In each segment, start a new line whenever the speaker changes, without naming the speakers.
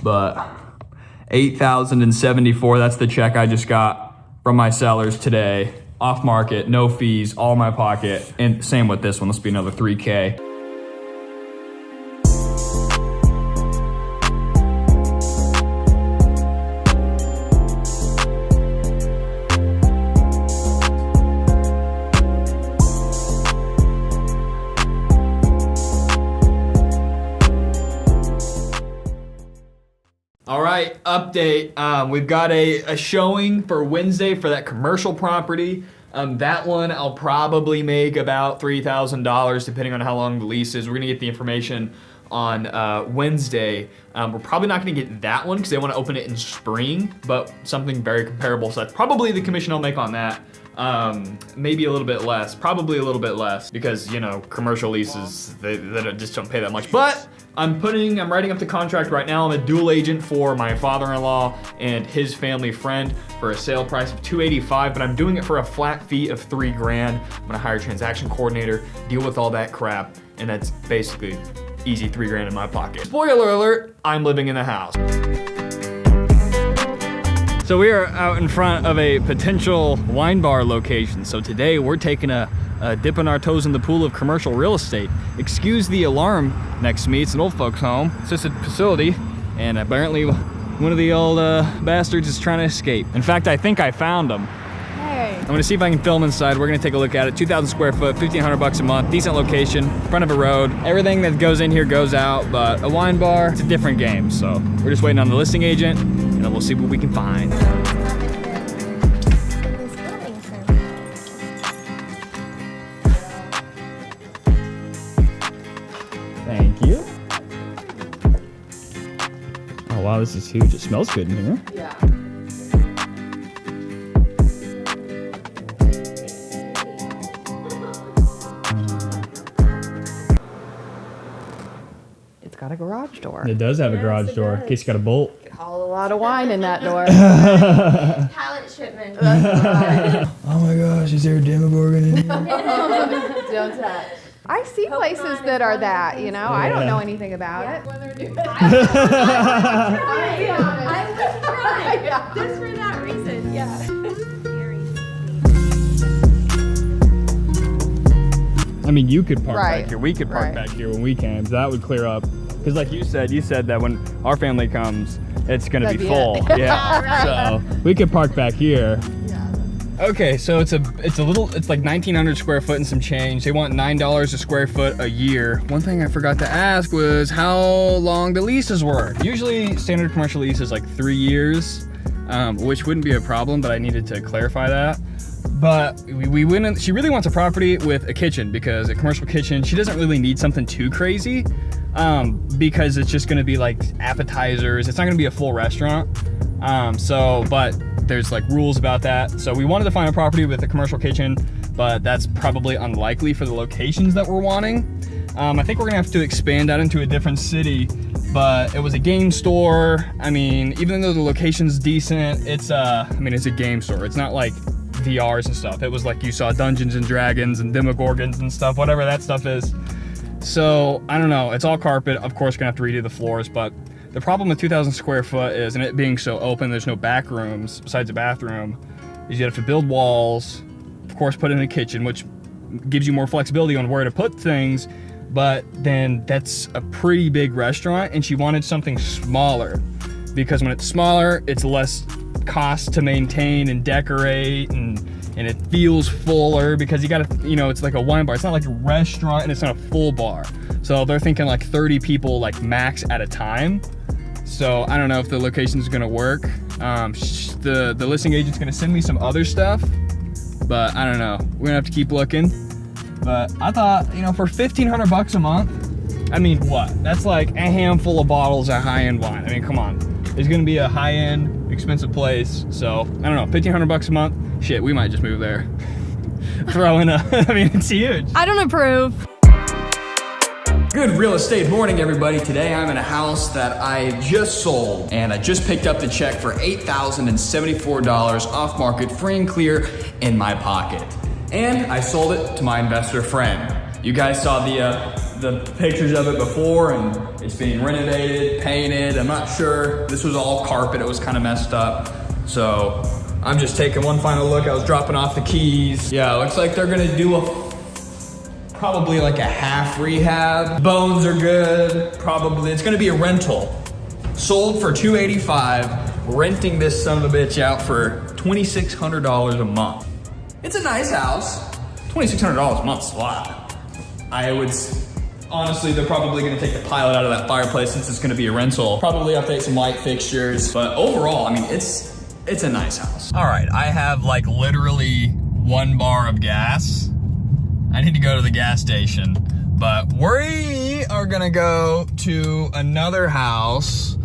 but $8,074, that's the check I just got from my sellers today. Off market, no fees, all in my pocket. And same with this one, this will be another $3K. All right, update. We've got a showing for Wednesday for that commercial property. That one I'll probably make about $3,000 depending on how long the lease is. We're gonna get the information on Wednesday. We're probably not gonna get that one because they want to open it in spring, but something very comparable. So that's probably the commission I'll make on that. Maybe a little bit less, probably a little bit less because, you know, commercial leases, they just don't pay that much. But I'm writing up the contract right now. I'm a dual agent for my father-in-law and his family friend for a sale price of $285, but I'm doing it for a flat fee of $3,000. I'm gonna hire a transaction coordinator, deal with all that crap, and that's basically easy $3,000 in my pocket. Spoiler alert, I'm living in the house. So we are out in front of a potential wine bar location. So today we're taking a dipping our toes in the pool of commercial real estate. Excuse the alarm next to me, it's an old folks home. It's just a facility, and apparently one of the old bastards is trying to escape. In fact, I think I found him.
Hey.
I'm gonna see if I can film inside. We're gonna take a look at it. 2,000 square foot, 1,500 bucks a month, decent location, front of a road. Everything that goes in here goes out, but a wine bar, it's a different game. So we're just waiting on the listing agent, and then we'll see what we can find. Thank you. Oh wow, this is huge. It smells good in here.
Yeah. It's got a garage door.
It does have a garage door in case you got a bolt.
You can haul a lot of wine in that door.
Pallet shipment.
Oh my gosh, is there a Demogorgon in here?
Don't touch. I see places that are that, you know. I don't know anything about it.
I would try. Just for that reason, yeah.
I mean, you could park
Right.
back here. We could park
Right.
back here when we came. So that would clear up. Because like you said that when our family comes, it's going to
That'd
be
be
full.
it.
Yeah. So we could park back here. Okay, so it's like 1,900 square foot and some change. They want $9 a square foot a year. One thing I forgot to ask was how long the leases were. Usually standard commercial lease is like 3 years, which wouldn't be a problem, but I needed to clarify that. But we went in, she really wants a property with a kitchen because a commercial kitchen, she doesn't really need something too crazy because it's just gonna be like appetizers. It's not gonna be a full restaurant. But there's like rules about that. So we wanted to find a property with a commercial kitchen, but that's probably unlikely for the locations that we're wanting. I think we're gonna have to expand out into a different city, but it was a game store. I mean, even though the location's decent, it's a game store. It's not like VRs and stuff. It was like you saw Dungeons and Dragons and Demogorgons and stuff, whatever that stuff is. So I don't know, it's all carpet. Of course, gonna have to redo the floors, but the problem with 2,000 square foot is, and it being so open, there's no back rooms besides a bathroom, is you have to build walls, of course put in a kitchen, which gives you more flexibility on where to put things, but then that's a pretty big restaurant, and she wanted something smaller, because when it's smaller, it's less cost to maintain and decorate, and it feels fuller, because you gotta, you know, it's like a wine bar. It's not like a restaurant, and it's not a full bar. So they're thinking like 30 people like max at a time. So I don't know if the location's gonna work. The listing agent's gonna send me some other stuff, but I don't know. We're gonna have to keep looking. But I thought, you know, for 1,500 bucks a month, I mean, what? That's like a handful of bottles of high-end wine. I mean, come on. It's gonna be a high-end, expensive place. So I don't know, 1,500 bucks a month. Shit, we might just move there. Throw in a, I mean, it's huge.
I don't approve.
Good real estate morning, everybody. Today I'm in a house that I just sold, and I just picked up the check for $8,074 off market, free and clear in my pocket. And I sold it to my investor friend. You guys saw the pictures of it before, and it's being renovated, painted. I'm not sure. This was all carpet. It was kind of messed up. So I'm just taking one final look. I was dropping off the keys. Yeah, it looks like they're gonna do probably like a half rehab. Bones are good. Probably, it's gonna be a rental. Sold for $285. Renting this son of a bitch out for $2,600 a month. It's a nice house. $2,600 a month's a lot. I would, honestly, they're probably gonna take the pilot out of that fireplace since it's gonna be a rental. Probably update some light fixtures, but overall, I mean, it's a nice house. All right, I have like literally 1 bar of gas. I need to go to the gas station, but we are gonna go to another house.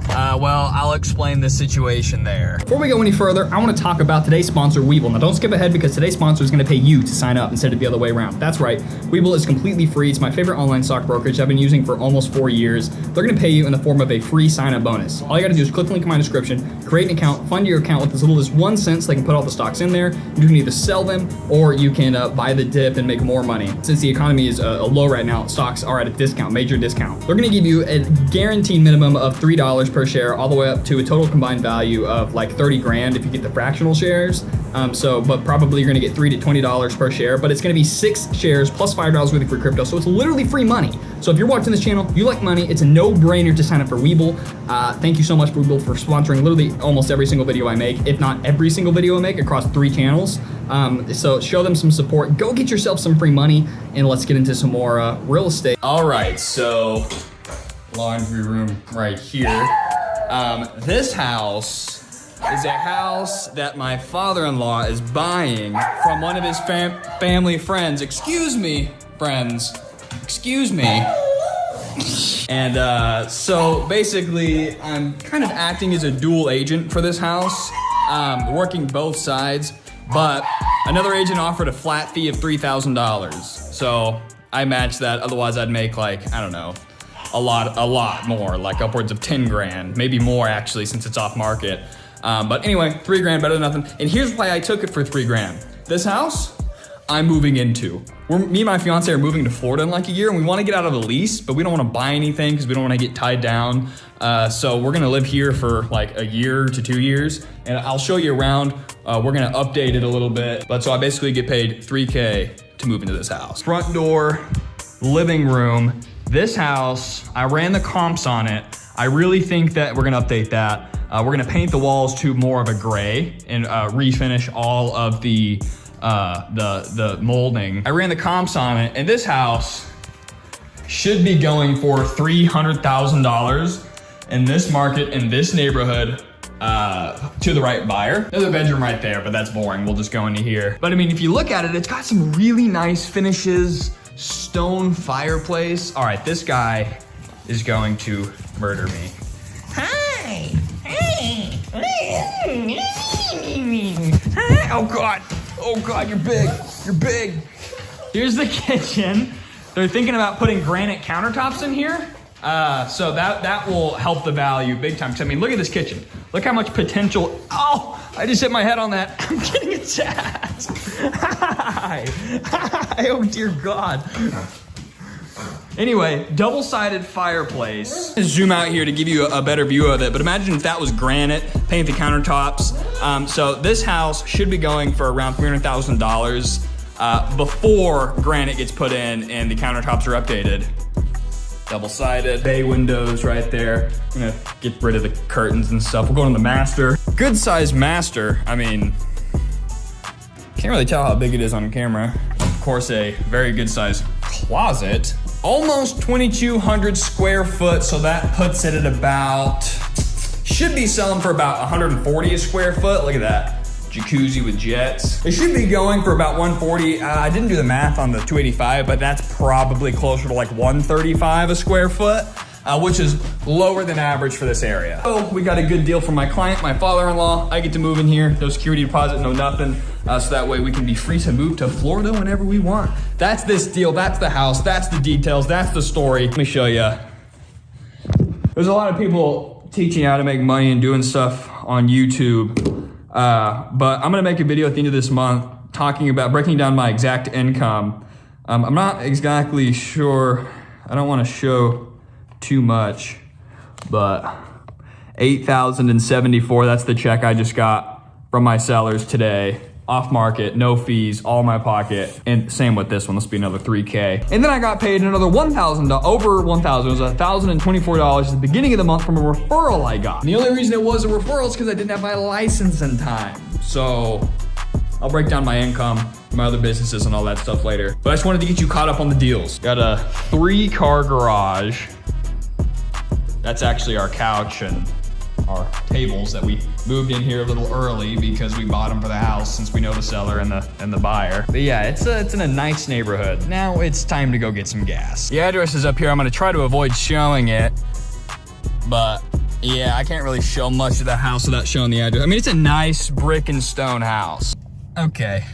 Well, I'll explain the situation there. Before we go any further, I want to talk about today's sponsor, Webull. Now, don't skip ahead because today's sponsor is going to pay you to sign up instead of the other way around. That's right. Webull is completely free. It's my favorite online stock brokerage I've been using for almost 4 years. They're going to pay you in the form of a free sign-up bonus. All you got to do is click the link in my description, create an account, fund your account with as little as 1 cent so they can put all the stocks in there. You can either sell them or you can buy the dip and make more money. Since the economy is low right now, stocks are at a discount, major discount. They're going to give you a guaranteed minimum of $3 per share, all the way up to a total combined value of like 30 grand if you get the fractional shares. But probably you're gonna get $3 to $20 per share, but it's gonna be 6 shares plus $5 worth of free crypto. So it's literally free money. So if you're watching this channel, you like money, it's a no-brainer to sign up for Webull. Thank you so much, Webull, for sponsoring literally almost every single video I make, if not every single video I make across 3 channels. So show them some support, go get yourself some free money, and let's get into some more real estate. All right, so laundry room right here. This house is a house that my father-in-law is buying from one of his family friends. Excuse me, friends. Excuse me. And so basically, I'm kind of acting as a dual agent for this house, working both sides, but another agent offered a flat fee of $3,000. So I matched that, otherwise I'd make like, I don't know, a lot more, like upwards of 10 grand, maybe more actually, since it's off market. But anyway, 3 grand better than nothing. And here's why I took it for 3 grand. This house, I'm moving into. Me and my fiance are moving to Florida in like a year, and we want to get out of the lease, but we don't want to buy anything because we don't want to get tied down. So we're gonna live here for like a year to 2 years, and I'll show you around. We're gonna update it a little bit, but so I basically get paid $3K to move into this house. Front door, living room. This house, I ran the comps on it. I really think that we're gonna update that. We're gonna paint the walls to more of a gray and refinish all of the molding. I ran the comps on it, and this house should be going for $300,000 in this market, in this neighborhood, to the right buyer. There's a bedroom right there, but that's boring. We'll just go into here. But I mean, if you look at it, it's got some really nice finishes. Stone fireplace. All right, this guy is going to murder me. Hi. Hey. Oh God. Oh God, you're big. You're big. Here's the kitchen. They're thinking about putting granite countertops in here. So that will help the value big time. 'Cause I mean, look at this kitchen. Look how much potential. Oh, I just hit my head on that. I'm getting attacked. Hi. Hi. Oh dear God. Anyway, double-sided fireplace. Zoom out here to give you a better view of it, but imagine if that was granite, paint the countertops. So this house should be going for around $300,000 before granite gets put in and the countertops are updated. Double-sided bay windows right there. I'm gonna get rid of the curtains and stuff. We're going to the master. Good size master. I mean, can't really tell how big it is on camera. Of course, a very good size closet. Almost 2,200 square foot, so that puts it at about, should be selling for about 140 a square foot. Look at that. Jacuzzi with jets. It should be going for about 140. I didn't do the math on the 285, but that's probably closer to like 135 a square foot, which is lower than average for this area. So we got a good deal from my client, my father-in-law. I get to move in here, no security deposit, no nothing. So that way we can be free to move to Florida whenever we want. That's this deal, that's the house, that's the details, that's the story. Let me show you. There's a lot of people teaching how to make money and doing stuff on YouTube. But I'm gonna make a video at the end of this month talking about breaking down my exact income. I'm not exactly sure I don't want to show too much, but $8,074, that's the check I just got from my sellers today. Off market, no fees, all in my pocket. And same with this one, this will be another $3K. And then I got paid another $1,000, over $1,000, it was $1,024 at the beginning of the month from a referral I got. And the only reason it was a referral is because I didn't have my license in time. So I'll break down my income, my other businesses and all that stuff later. But I just wanted to get you caught up on the deals. Got a 3-car garage. That's actually our couch and our tables that we moved in here a little early because we bought them for the house since we know the seller and the buyer. But yeah, it's in a nice neighborhood. Now it's time to go get some gas. The address is up here. I'm gonna try to avoid showing it, but yeah, I can't really show much of the house without showing the address. I mean, it's a nice brick and stone house. Okay,